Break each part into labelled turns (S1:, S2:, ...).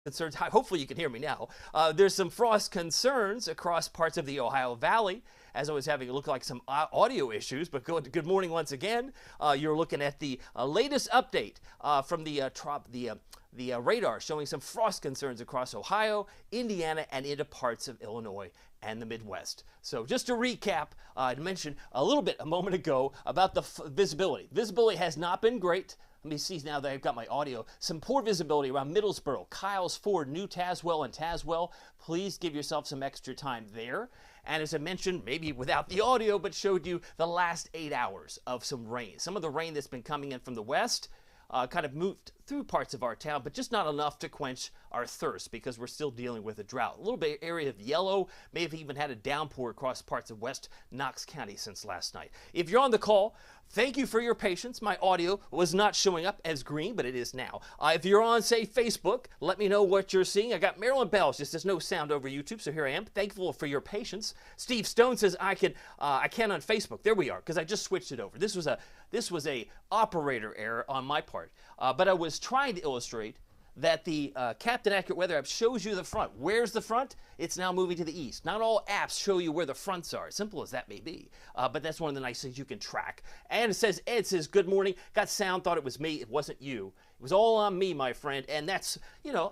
S1: concerns. Hopefully you can hear me now. There's some frost concerns across parts of the Ohio Valley, as I was having it look like some audio issues, but good morning once again. You're looking at the latest update from the radar showing some frost concerns across Ohio, Indiana, and into parts of Illinois and the Midwest. So just to recap, I mentioned a little bit a moment ago about the visibility. Visibility has not been great. Let me see now that I've got my audio. Some poor visibility around Middlesboro, Kyles Ford, New Tazewell, and Tazewell. Please give yourself some extra time there. And as I mentioned, maybe without the audio, but showed you the last 8 hours of some rain. Some of the rain that's been coming in from the west kind of moved through parts of our town, but just not enough to quench our thirst because we're still dealing with a drought. A little bit area of yellow, may have even had a downpour across parts of West Knox County since last night. If you're on the call, thank you for your patience. My audio was not showing up as green, but it is now. If you're on, say, Facebook, let me know what you're seeing. I got Marilyn Bells, just there's no sound over YouTube, so here I am. Thankful for your patience. Steve Stone says I can on Facebook. There we are, because I just switched it over. This was a operator error on my part, but I was trying to illustrate that the Captain Accurate Weather app shows you the front. Where's the front? It's now moving to the east. Not all apps show you where the fronts are, simple as that may be. But that's one of the nice things you can track. And it says, Ed says, good morning. Got sound, thought it was me. It wasn't you. It was all on me, my friend. And that's,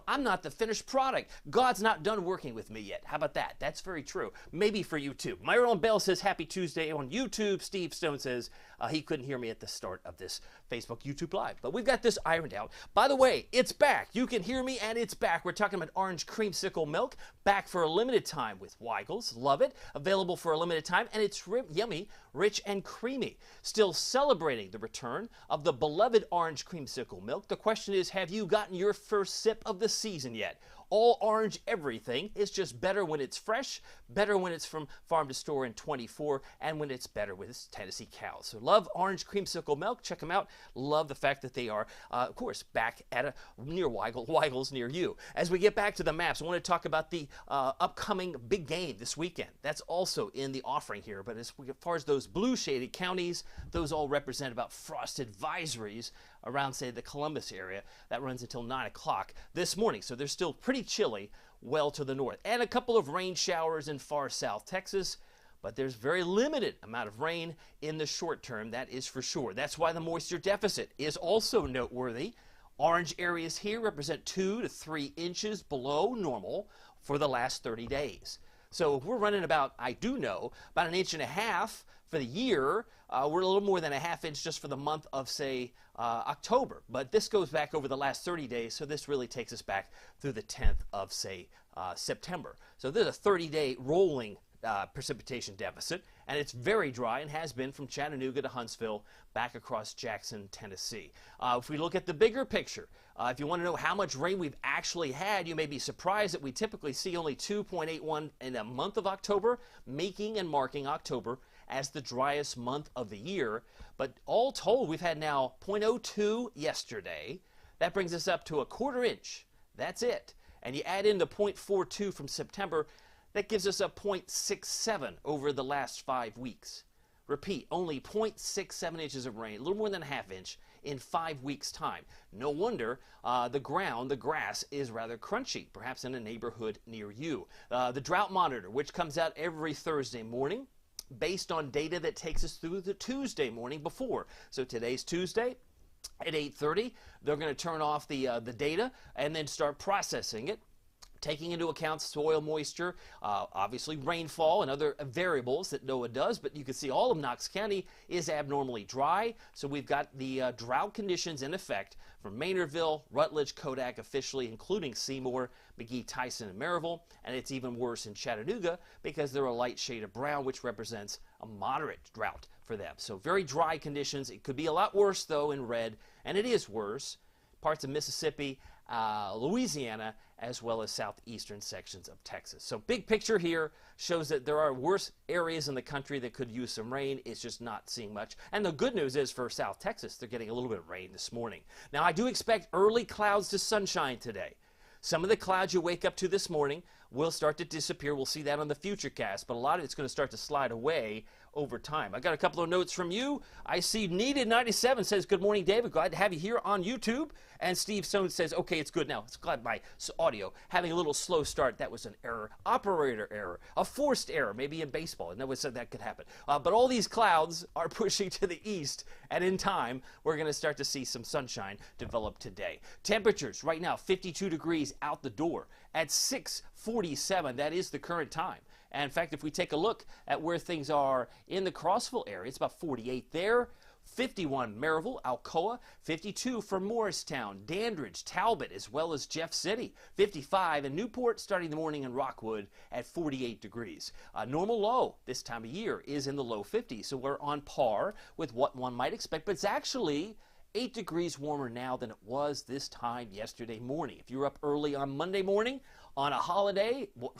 S1: I'm not the finished product. God's not done working with me yet. How about that? That's very true. Maybe for you too. Myron Bell says, happy Tuesday on YouTube. Steve Stone says he couldn't hear me at the start of this Facebook YouTube Live. But we've got this ironed out. By the way, it's back. You can hear me and it's back. We're talking about orange creamsicle milk. Back for a limited time with Weigel's. Love it. Available for a limited time. And it's yummy, rich, and creamy. Still celebrating the return of the beloved orange creamsicle milk. The question is, have you gotten your first sip of the season yet? All orange everything is just better when it's fresh, better when it's from farm to store in 24, and when it's better with its Tennessee cows. So love orange creamsicle milk. Check them out. Love the fact that they are, of course, back at near Weigel's near you. As we get back to the maps, I want to talk about the upcoming big game this weekend. That's also in the offering here. But as far as those blue shaded counties, those all represent about frost advisories around, say, the Columbus area. That runs until 9 o'clock this morning. So they're still pretty chilly well to the north. And a couple of rain showers in far south Texas. But there's very limited amount of rain in the short term, that is for sure. That's why the moisture deficit is also noteworthy. Orange areas here represent 2 to 3 inches below normal for the last 30 days. So if we're running about, I do know, about 1.5 inches for the year, we're a little more than a ½ inch just for the month of, say, October. But this goes back over the last 30 days, so this really takes us back through the 10th of, say, September. So there's a 30-day rolling precipitation deficit, and it's very dry and has been from Chattanooga to Huntsville back across Jackson, Tennessee. If we look at the bigger picture, if you want to know how much rain we've actually had, you may be surprised that we typically see only 2.81 in a month of October, making and marking October as the driest month of the year. But all told, we've had now 0.02 yesterday. That brings us up to a 1/4 inch. That's it. And you add in the 0.42 from September, that gives us a 0.67 over the last 5 weeks. Repeat, only 0.67 inches of rain, a little more than a ½ inch in 5 weeks' time. No wonder the grass is rather crunchy, perhaps in a neighborhood near you. The Drought Monitor, which comes out every Thursday morning, based on data that takes us through the Tuesday morning before. So today's Tuesday. At 8:30, they're going to turn off the data and then start processing it, taking into account soil moisture, obviously rainfall and other variables that NOAA does. But you can see all of Knox County is abnormally dry. So we've got the drought conditions in effect from Maynardville, Rutledge, Kodak officially, including Seymour, McGee, Tyson, and Maryville. And it's even worse in Chattanooga because they're a light shade of brown, which represents a moderate drought for them. So very dry conditions. It could be a lot worse, though, in red, and it is worse. Parts of Mississippi, Louisiana, as well as southeastern sections of Texas. So big picture here shows that there are worse areas in the country that could use some rain. It's just not seeing much. And the good news is for South Texas, they're getting a little bit of rain this morning. Now, I do expect early clouds to sunshine today. Some of the clouds you wake up to this morning will start to disappear. We'll see that on the Futurecast, but a lot of it's going to start to slide away over time. I got a couple of notes from you. I see Needed97 says, good morning, David. Glad to have you here on YouTube. And Steve Stone says, okay, it's good now. It's glad my audio having a little slow start. That was an error. Operator error. A forced error, maybe in baseball. I never said that could happen. But all these clouds are pushing to the east. And in time, we're going to start to see some sunshine develop today. Temperatures right now, 52 degrees out the door at 6:47. That is the current time. And in fact, if we take a look at where things are in the Crossville area, it's about 48 there. 51 Maryville, Alcoa, 52 for Morristown, Dandridge, Talbot, as well as Jeff City, 55 in Newport, starting the morning in Rockwood at 48 degrees. Normal low this time of year is in the low 50s, so we're on par with what one might expect, but it's actually 8 degrees warmer now than it was this time yesterday morning. If you were up early on Monday morning, on a holiday, well,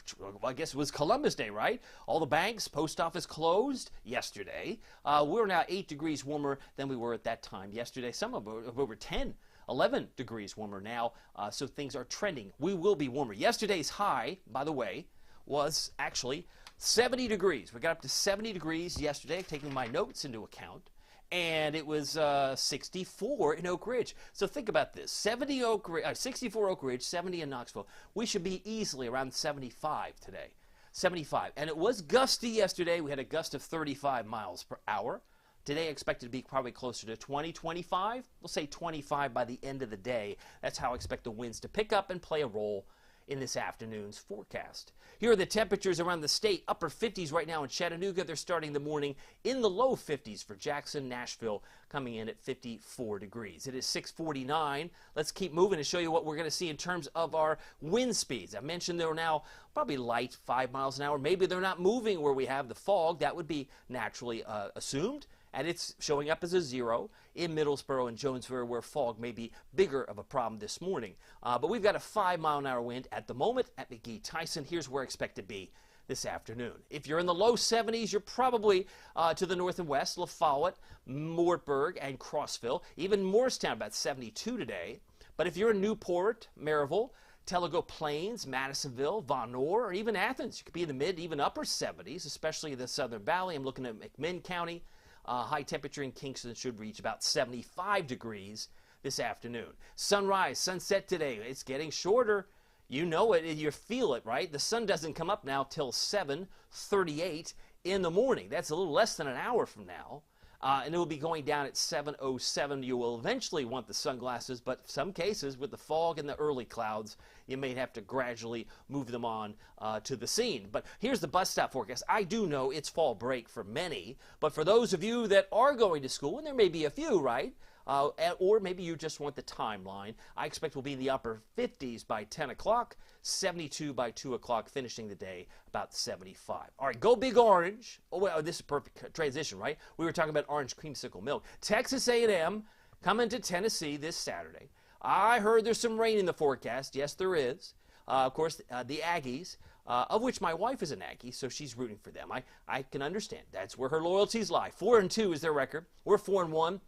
S1: I guess it was Columbus Day, right? All the banks, post office closed yesterday. We're now 8 degrees warmer than we were at that time yesterday. Some of over 10, 11 degrees warmer now, so things are trending. We will be warmer. Yesterday's high, by the way, was actually 70 degrees. We got up to 70 degrees yesterday, taking my notes into account. And it was 64 in Oak Ridge. So think about this, 64 Oak Ridge, 70 in Knoxville. We should be easily around 75 today, 75. And it was gusty yesterday. We had a gust of 35 miles per hour. Today expected to be probably closer to 20, 25. We'll say 25 by the end of the day. That's how I expect the winds to pick up and play a role in this afternoon's forecast. Here are the temperatures around the state. Upper 50s right now in Chattanooga. They're starting the morning in the low 50s for Jackson, Nashville, coming in at 54 degrees. It is 6:49. Let's keep moving and show you what we're going to see in terms of our wind speeds. I mentioned they're now probably light, 5 miles an hour. Maybe they're not moving where we have the fog. That would be naturally assumed. And it's showing up as a 0 in Middlesboro and Jonesboro, where fog may be bigger of a problem this morning. But we've got a 5-mile-an-hour wind at the moment at McGee-Tyson. Here's where I expect to be this afternoon. If you're in the low 70s, you're probably to the north and west, La Follette, Mortburg, and Crossville. Even Morristown, about 72 today. But if you're in Newport, Maryville, Tellico Plains, Madisonville, Von Orr, or even Athens, you could be in the mid, even upper 70s, especially the Southern Valley. I'm looking at McMinn County. High temperature in Kingston should reach about 75 degrees this afternoon. Sunrise, sunset today. It's getting shorter. You know it. You feel it, right? The sun doesn't come up now till 7:38 in the morning. That's a little less than an hour from now. And it will be going down at 7:07. You will eventually want the sunglasses, but in some cases, with the fog and the early clouds, you may have to gradually move them on to the scene. But here's the bus stop forecast. I do know it's fall break for many, but for those of you that are going to school, and there may be a few, right? Or maybe you just want the timeline. I expect we'll be in the upper 50s by 10 o'clock, 72 by 2 o'clock, finishing the day about 75. All right, go Big Orange. Oh, well, this is a perfect transition, right? We were talking about orange creamsicle milk. Texas A&M coming to Tennessee this Saturday. I heard there's some rain in the forecast. Yes, there is. Of course, the Aggies, of which my wife is an Aggie, so she's rooting for them. I can understand. That's where her loyalties lie. 4-2 is their record. We're 4-1.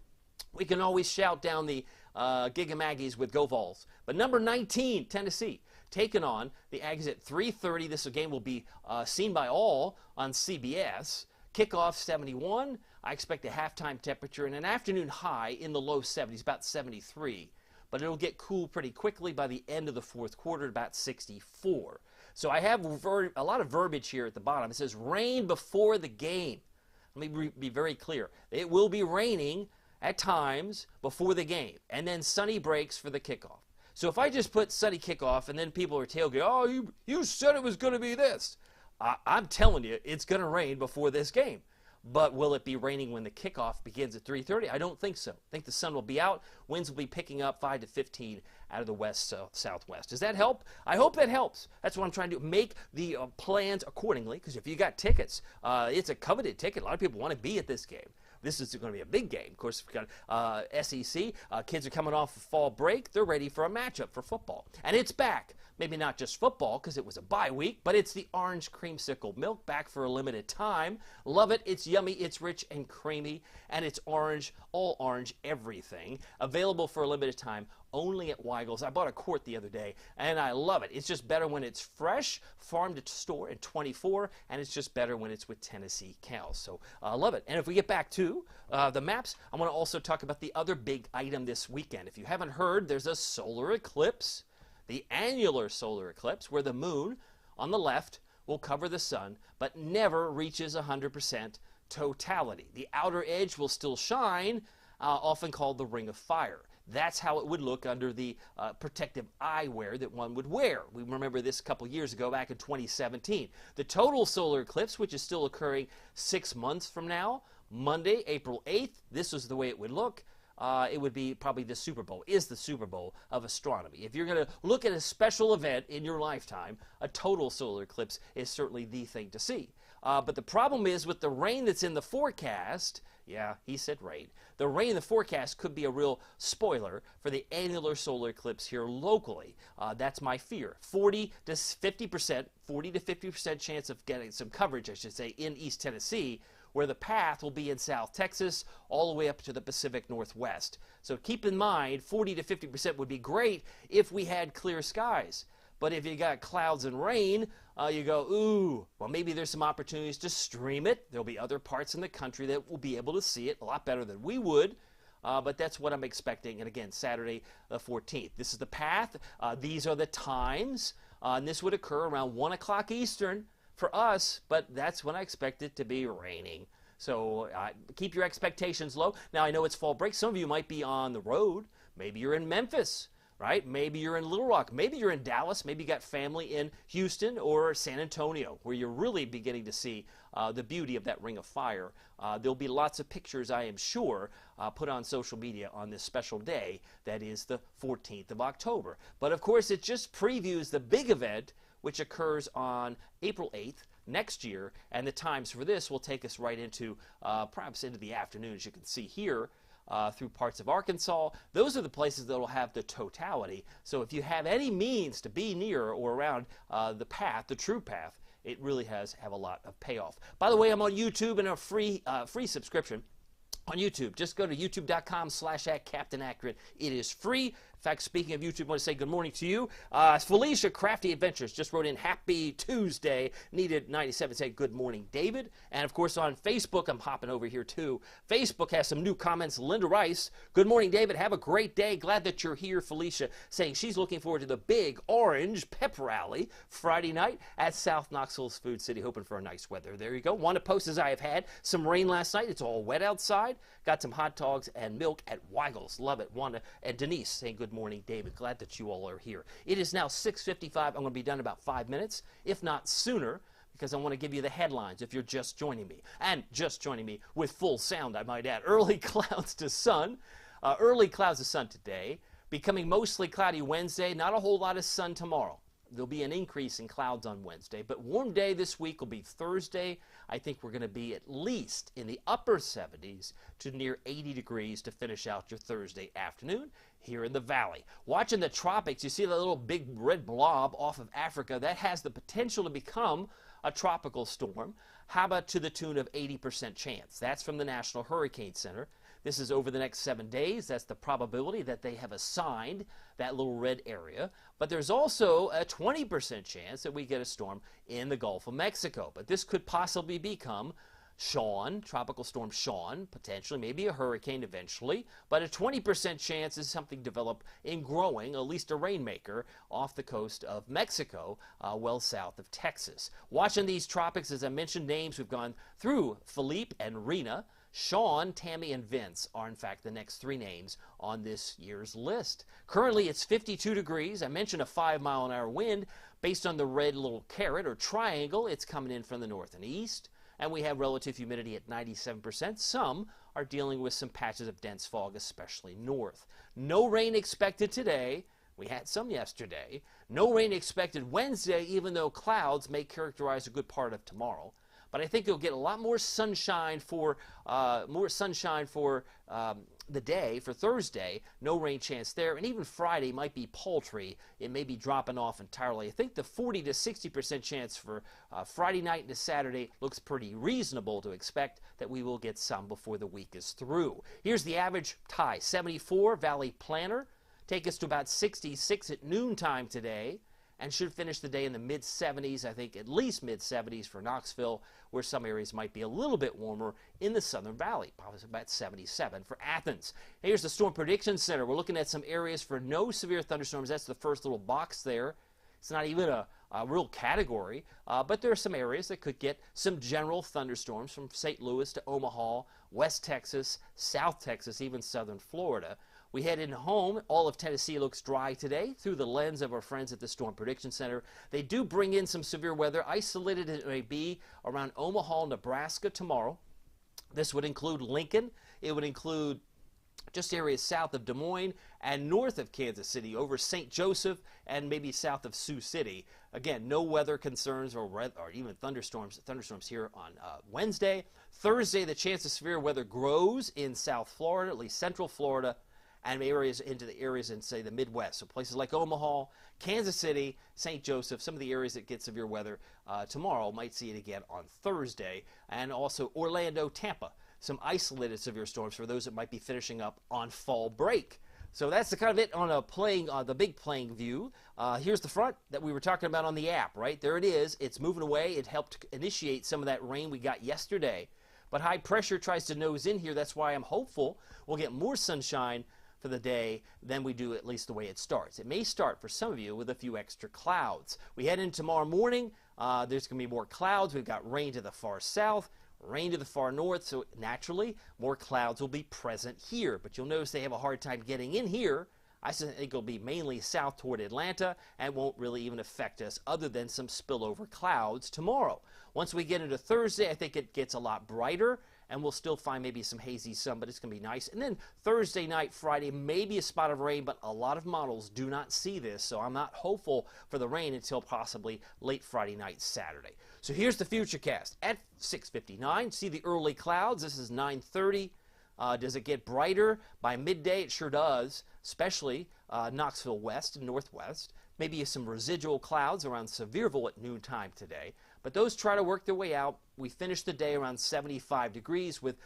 S1: We can always shout down the Giga Aggies with Go Vols. But number 19, Tennessee, taking on the Aggies at 3:30. This game will be seen by all on CBS. Kickoff 71. I expect a halftime temperature and an afternoon high in the low 70s, about 73. But it'll get cool pretty quickly by the end of the fourth quarter, about 64. So I have a lot of verbiage here at the bottom. It says rain before the game. Let me be very clear. It will be raining at times before the game, and then sunny breaks for the kickoff. So if I just put sunny kickoff and then people are tailgating, oh, you said it was going to be this. I'm telling you, it's going to rain before this game. But will it be raining when the kickoff begins at 3:30? I don't think so. I think the sun will be out. Winds will be picking up 5 to 15 out of the west southwest. Does that help? I hope that helps. That's what I'm trying to do. Make the plans accordingly, because if you got tickets, it's a coveted ticket. A lot of people want to be at this game. This is going to be a big game. Of course, we've got SEC. Kids are coming off of fall break. They're ready for a matchup for football. And it's back. Maybe not just football because it was a bye week, but it's the orange creamsicle milk back for a limited time. Love it. It's yummy. It's rich and creamy. And it's orange, all orange, everything. Available for a limited time only at Weigel's. I bought a quart the other day, and I love it. It's just better when it's fresh, farm to store in 24, and it's just better when it's with Tennessee cows. So I love it. And if we get back to the maps, I want to also talk about the other big item this weekend. If you haven't heard, there's a solar eclipse, the annular solar eclipse, where the moon on the left will cover the sun, but never reaches 100% totality. The outer edge will still shine, often called the ring of fire. That's how it would look under the protective eyewear that one would wear. We remember this a couple years ago, back in 2017. The total solar eclipse, which is still occurring 6 months from now, Monday, April 8th, this was the way it would look. It would be probably the Super Bowl, is the Super Bowl of astronomy. If you're going to look at a special event in your lifetime, a total solar eclipse is certainly the thing to see. But the problem is with the rain that's in the forecast, yeah, he said rain. The rain in the forecast could be a real spoiler for the annular solar eclipse here locally. That's my fear. 40 to 50% chance of getting some coverage, I should say, in East Tennessee, where the path will be in South Texas all the way up to the Pacific Northwest. So keep in mind, 40 to 50% would be great if we had clear skies. But if you got clouds and rain, you go, ooh, well, maybe there's some opportunities to stream it. There'll be other parts in the country that will be able to see it a lot better than we would. But that's what I'm expecting. And again, Saturday the 14th. This is the path. These are the times. And this would occur around 1 o'clock Eastern for us, but that's when I expect it to be raining. So keep your expectations low. Now, I know it's fall break. Some of you might be on the road. Maybe you're in Memphis, right? Maybe you're in Little Rock. Maybe you're in Dallas. Maybe you got family in Houston or San Antonio, where you're really beginning to see the beauty of that ring of fire. There'll be lots of pictures, I am sure, put on social media on this special day that is the 14th of October. But of course, it just previews the big event, which occurs on April 8th next year, and the times for this will take us right into perhaps into the afternoon, as you can see here, through parts of Arkansas. Those are the places that will have the totality. So if you have any means to be near or around the path, the true path, it really have a lot of payoff. By the way, I'm on YouTube and a free subscription on YouTube. Just go to youtube.com/@CaptainAccurate. It is free. In fact, speaking of YouTube, I want to say good morning to you. Felicia Crafty Adventures just wrote in, happy Tuesday. Needed 97 say good morning, David. And of course on Facebook, I'm hopping over here too. Facebook has some new comments. Linda Rice, good morning, David. Have a great day. Glad that you're here, Felicia, saying she's looking forward to the big orange pep rally Friday night at South Knoxville's Food City, hoping for a nice weather. There you go. Want to post as I have had some rain last night. It's all wet outside. Got some hot dogs and milk at Weigel's. Love it. Wanda and Denise saying good morning, David. Glad that you all are here. It is now 6:55. I'm going to be done in about 5 minutes, if not sooner, because I want to give you the headlines if you're just joining me. And just joining me with full sound, I might add. Early clouds to sun. Early clouds to sun today. Becoming mostly cloudy Wednesday. Not a whole lot of sun tomorrow. There'll be an increase in clouds on Wednesday, but warm day this week will be Thursday. I think we're going to be at least in the upper 70s to near 80 degrees to finish out your Thursday afternoon here in the valley. Watching the tropics, you see that little big red blob off of Africa. That has the potential to become a tropical storm. How about to the tune of 80% chance? That's from the National Hurricane Center. This is over the next 7 days. That's the probability that they have assigned that little red area. But there's also a 20% chance that we get a storm in the Gulf of Mexico. But this could possibly become Sean, Tropical Storm Sean, potentially, maybe a hurricane eventually. But a 20% chance is something developed in growing, at least a rainmaker, off the coast of Mexico, well south of Texas. Watching these tropics, as I mentioned, names we've gone through, Philippe and Rena. Sean, Tammy, and Vince are, in fact, the next 3 names on this year's list. Currently, it's 52 degrees. I mentioned a 5-mile-an-hour wind. Based on the red little caret or triangle, it's coming in from the north and east. And we have relative humidity at 97%. Some are dealing with some patches of dense fog, especially north. No rain expected today. We had some yesterday. No rain expected Wednesday, even though clouds may characterize a good part of tomorrow. But I think you'll get a lot more sunshine for the day, for Thursday. No rain chance there. And even Friday might be paltry. It may be dropping off entirely. I think the 40 to 60% chance for Friday night into Saturday looks pretty reasonable to expect that we will get some before the week is through. Here's the average high, 74, Valley Planner. take us to about 66 at noontime today, and should finish the day in the mid-70s, I think at least mid-70s for Knoxville, where some areas might be a little bit warmer in the Southern Valley, probably about 77 for Athens. Here's the Storm Prediction Center. We're looking at some areas for no severe thunderstorms. That's the first little box there. It's not even a real category, but there are some areas that could get some general thunderstorms from St. Louis to Omaha, West Texas, South Texas, even southern Florida. We head in home. All of Tennessee looks dry today through the lens of our friends at the Storm Prediction Center. They do bring in some severe weather. Isolated it may be around Omaha, Nebraska tomorrow. This would include Lincoln. It would include just areas south of Des Moines and north of Kansas City, over St. Joseph and maybe south of Sioux City. Again, no weather concerns or even thunderstorms here on Wednesday. Thursday, the chance of severe weather grows in South Florida, at least Central Florida, and areas into the areas in, say, the Midwest. So places like Omaha, Kansas City, St. Joseph, some of the areas that get severe weather tomorrow might see it again on Thursday. And also Orlando, Tampa, some isolated severe storms for those that might be finishing up on fall break. So that's the kind of it on the big playing view. Here's the front that we were talking about on the app, right? There it is. It's moving away. It helped initiate some of that rain we got yesterday. But high pressure tries to nose in here. That's why I'm hopeful we'll get more sunshine for the day than we do, at least the way it starts. It may start for some of you with a few extra clouds. We head into tomorrow morning. There's going to be more clouds. We've got rain to the far south, rain to the far north, so naturally more clouds will be present here. But you'll notice they have a hard time getting in here. I think it'll be mainly south toward Atlanta and won't really even affect us other than some spillover clouds tomorrow. Once we get into Thursday, I think it gets a lot brighter, and we'll still find maybe some hazy sun, but it's going to be nice. And then Thursday night, Friday, maybe a spot of rain, but a lot of models do not see this, so I'm not hopeful for the rain until possibly late Friday night, Saturday. So here's the Futurecast. At 6:59, see the early clouds. This is 9:30. Does it get brighter by midday? It sure does, especially Knoxville West and Northwest. Maybe some residual clouds around Sevierville at noontime today. But those try to work their way out. We finish the day around 75 degrees with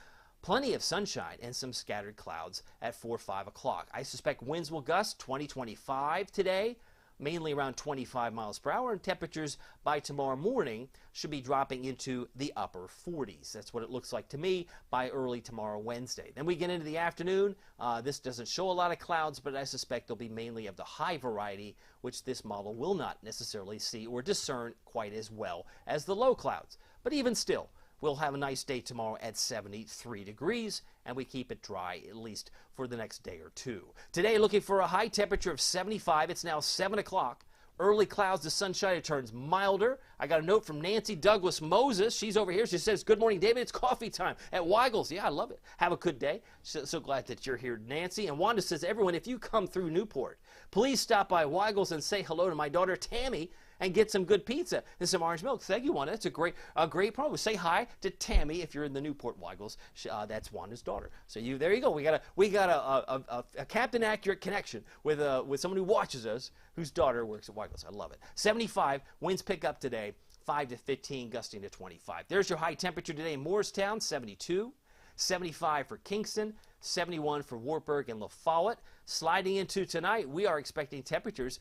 S1: plenty of sunshine and some scattered clouds at 4 or 5 o'clock. I suspect winds will gust 20-25 today, mainly around 25 miles per hour, and temperatures by tomorrow morning should be dropping into the upper 40s. That's what it looks like to me by early tomorrow, Wednesday. Then we get into the afternoon. This doesn't show a lot of clouds, but I suspect they'll be mainly of the high variety, which this model will not necessarily see or discern quite as well as the low clouds. But even still, we'll have a nice day tomorrow at 73 degrees, and we keep it dry at least for the next day or two. Today, looking for a high temperature of 75. It's now 7 o'clock. Early clouds to sunshine. It turns milder. I got a note from Nancy Douglas Moses. She's over here. She says, "Good morning, David. It's coffee time at Weigel's." Yeah, I love it. Have a good day. So glad that you're here, Nancy. And Wanda says, "Everyone, if you come through Newport, please stop by Weigel's and say hello to my daughter, Tammy, and get some good pizza and some orange milk." Thank you, Wanda. That's a great promo. Say hi to Tammy if you're in the Newport Weigel's. That's Wanda's daughter. So there you go. We got a Captain Accurate connection with someone who watches us, whose daughter works at Weigel's. I love it. 75 winds pick up today, 5 to 15, gusting to 25. There's your high temperature today in Morristown, 72. 75 for Kingston, 71 for Wartburg and La Follette. Sliding into tonight, we are expecting temperatures,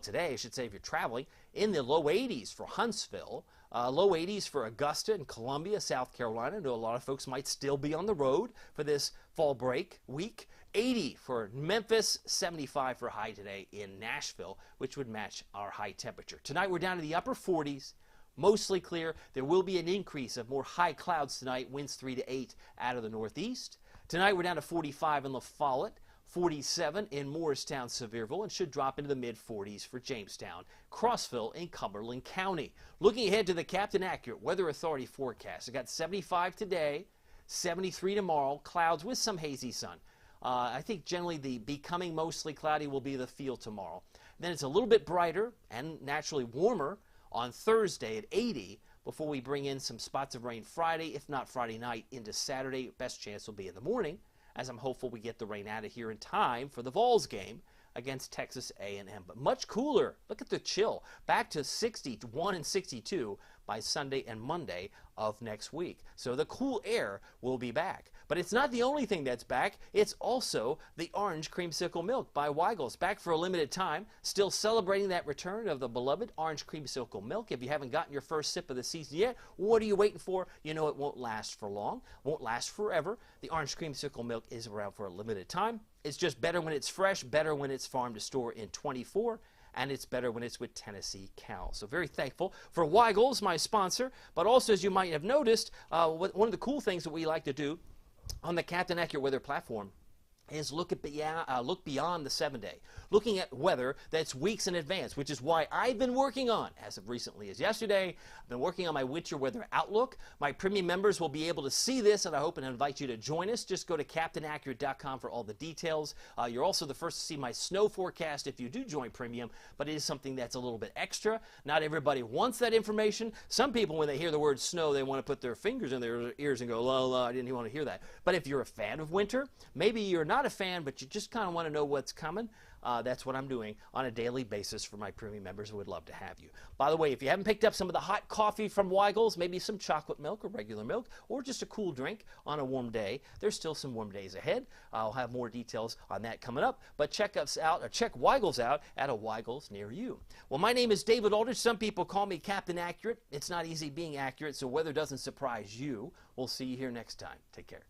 S1: today I should say if you're traveling, in the low 80s for Huntsville, low 80s for Augusta and Columbia, South Carolina. I know a lot of folks might still be on the road for this fall break week. 80 for Memphis, 75 for high today in Nashville, which would match our high temperature. Tonight we're down to the upper 40s. Mostly clear. There will be an increase of more high clouds tonight, winds 3 to 8 out of the northeast. Tonight we're down to 45 in La Follette, 47 in Morristown, Sevierville, and should drop into the mid-40s for Jamestown, Crossville, and Cumberland County. Looking ahead to the Captain Accurate Weather Authority forecast. I got 75 today, 73 tomorrow, clouds with some hazy sun. I think generally the becoming mostly cloudy will be the feel tomorrow. Then it's a little bit brighter and naturally warmer on Thursday at 80 before we bring in some spots of rain Friday, if not Friday night into Saturday. Best chance will be in the morning, as I'm hopeful we get the rain out of here in time for the Vols game against Texas A&M. But much cooler. Look at the chill. Back to 61 and 62 by Sunday and Monday of next week. So the cool air will be back. But it's not the only thing that's back. It's also the Orange Creamsicle Milk by Weigel's, back for a limited time, still celebrating that return of the beloved Orange Creamsicle Milk. If you haven't gotten your first sip of the season yet, what are you waiting for? You know it won't last for long, won't last forever. The Orange Creamsicle Milk is around for a limited time. It's just better when it's fresh, better when it's farm to store in 24, and it's better when it's with Tennessee cows. So very thankful for Weigel's, my sponsor, but also, as you might have noticed, one of the cool things that we like to do on the Captain Accurate Weather platform is look beyond the 7-day, looking at weather that's weeks in advance, which is why I've been working on, as of recently as yesterday, I've been working on my winter weather outlook. My premium members will be able to see this, and I hope and invite you to join us. Just go to CaptainAccurate.com for all the details. You're also the first to see my snow forecast if you do join premium, but it is something that's a little bit extra. Not everybody wants that information. Some people, when they hear the word snow, they want to put their fingers in their ears and go, la, la, I didn't even want to hear that. But if you're a fan of winter, maybe you're not a fan, but you just kind of want to know what's coming, that's what I'm doing on a daily basis for my premium members who would love to have you. By the way, if you haven't picked up some of the hot coffee from Weigel's, maybe some chocolate milk or regular milk, or just a cool drink on a warm day, there's still some warm days ahead. I'll have more details on that coming up, but check us out, or check Weigel's out at a Weigel's near you. Well, my name is David Aldrich. Some people call me Captain Accurate. It's not easy being accurate, so weather doesn't surprise you. We'll see you here next time. Take care.